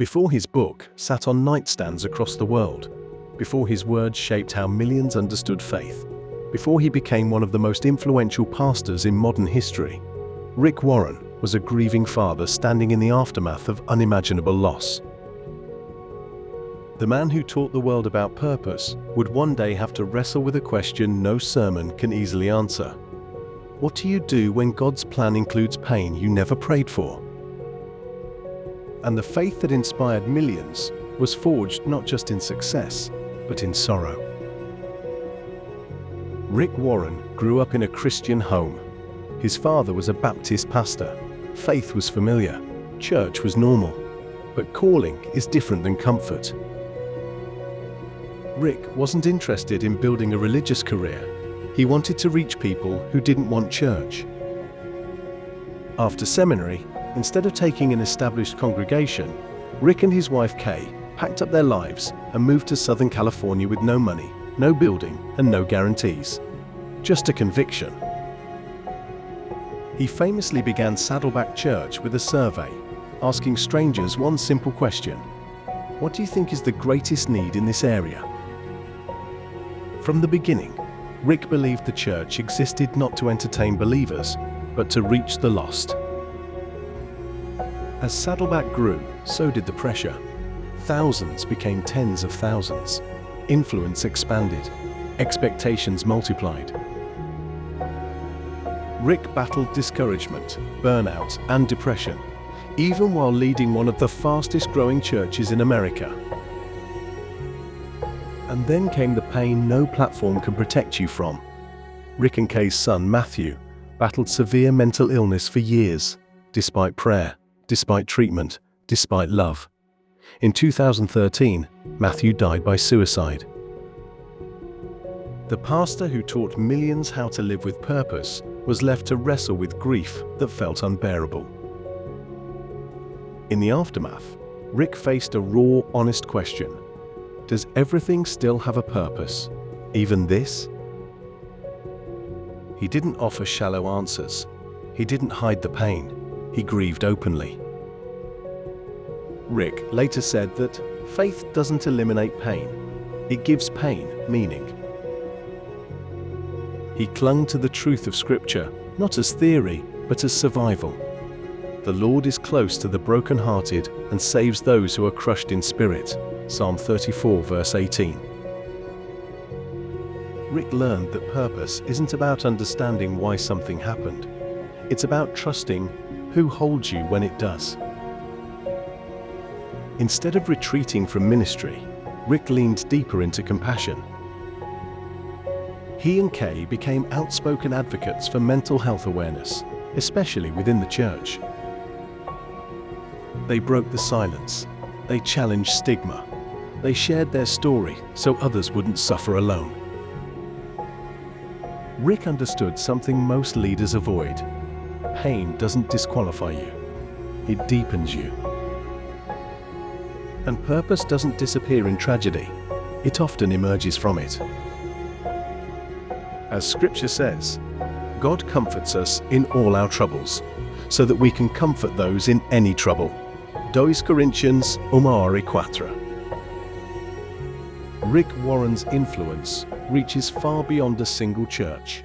Before his book sat on nightstands across the world, before his words shaped how millions understood faith, before he became one of the most influential pastors in modern history, Rick Warren was a grieving father standing in the aftermath of unimaginable loss. The man who taught the world about purpose would one day have to wrestle with a question no sermon can easily answer. What do you do when God's plan includes pain you never prayed for? And the faith that inspired millions was forged not just in success, but in sorrow. Rick Warren grew up in a Christian home. His father was a Baptist pastor. Faith was familiar. Church was normal. But calling is different than comfort. Rick wasn't interested in building a religious career. He wanted to reach people who didn't want church. After seminary, instead of taking an established congregation, Rick and his wife Kay packed up their lives and moved to Southern California with no money, no building, and no guarantees. Just a conviction. He famously began Saddleback Church with a survey, asking strangers one simple question: what do you think is the greatest need in this area? From the beginning, Rick believed the church existed not to entertain believers, but to reach the lost. As Saddleback grew, so did the pressure. Thousands became tens of thousands. Influence expanded. Expectations multiplied. Rick battled discouragement, burnout, and depression, even while leading one of the fastest-growing churches in America. And then came the pain no platform can protect you from. Rick and Kay's son, Matthew, battled severe mental illness for years, despite prayer, despite treatment, despite love. In 2013, Matthew died by suicide. The pastor who taught millions how to live with purpose was left to wrestle with grief that felt unbearable. In the aftermath, Rick faced a raw, honest question. Does everything still have a purpose, even this? He didn't offer shallow answers. He didn't hide the pain. He grieved openly. Rick later said that faith doesn't eliminate pain. It gives pain meaning. He clung to the truth of Scripture, not as theory, but as survival. The Lord is close to the brokenhearted and saves those who are crushed in spirit. Psalm 34, verse 18. Rick learned that purpose isn't about understanding why something happened. It's about trusting who holds you when it does. Instead of retreating from ministry, Rick leaned deeper into compassion. He and Kay became outspoken advocates for mental health awareness, especially within the church. They broke the silence. They challenged stigma. They shared their story so others wouldn't suffer alone. Rick understood something most leaders avoid. Pain doesn't disqualify you. It deepens you. And purpose doesn't disappear in tragedy. It often emerges from it. As Scripture says, God comforts us in all our troubles, so that we can comfort those in any trouble. 2 Corinthians 1:4. Rick Warren's influence reaches far beyond a single church.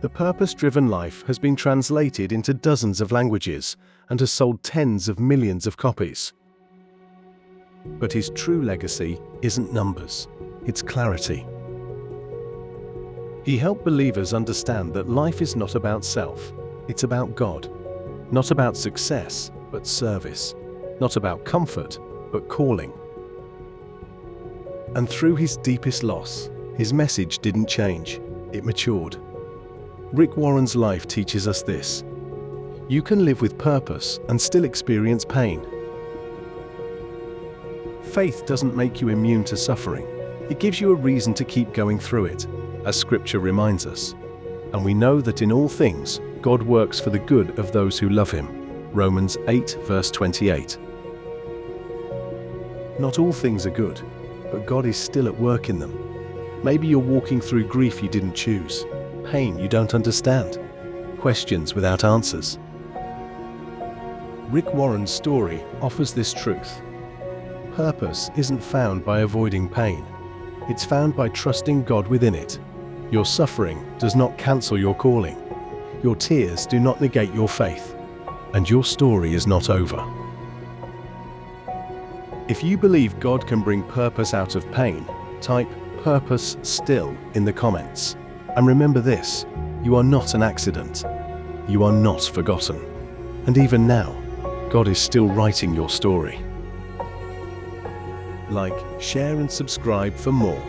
The purpose-driven life has been translated into dozens of languages and has sold tens of millions of copies. But his true legacy isn't numbers, it's clarity. He helped believers understand that life is not about self, it's about God. Not about success, but service. Not about comfort, but calling. And through his deepest loss, his message didn't change, it matured. Rick Warren's life teaches us this: you can live with purpose and still experience pain. Faith doesn't make you immune to suffering. It gives you a reason to keep going through it, as Scripture reminds us. And we know that in all things, God works for the good of those who love Him. Romans 8, verse 28. Not all things are good, but God is still at work in them. Maybe you're walking through grief you didn't choose, pain you don't understand, questions without answers. Rick Warren's story offers this truth. Purpose isn't found by avoiding pain. It's found by trusting God within it. Your suffering does not cancel your calling. Your tears do not negate your faith. And your story is not over. If you believe God can bring purpose out of pain, type "purpose still" in the comments. And remember this, you are not an accident. You are not forgotten. And even now, God is still writing your story. Like, share and subscribe for more.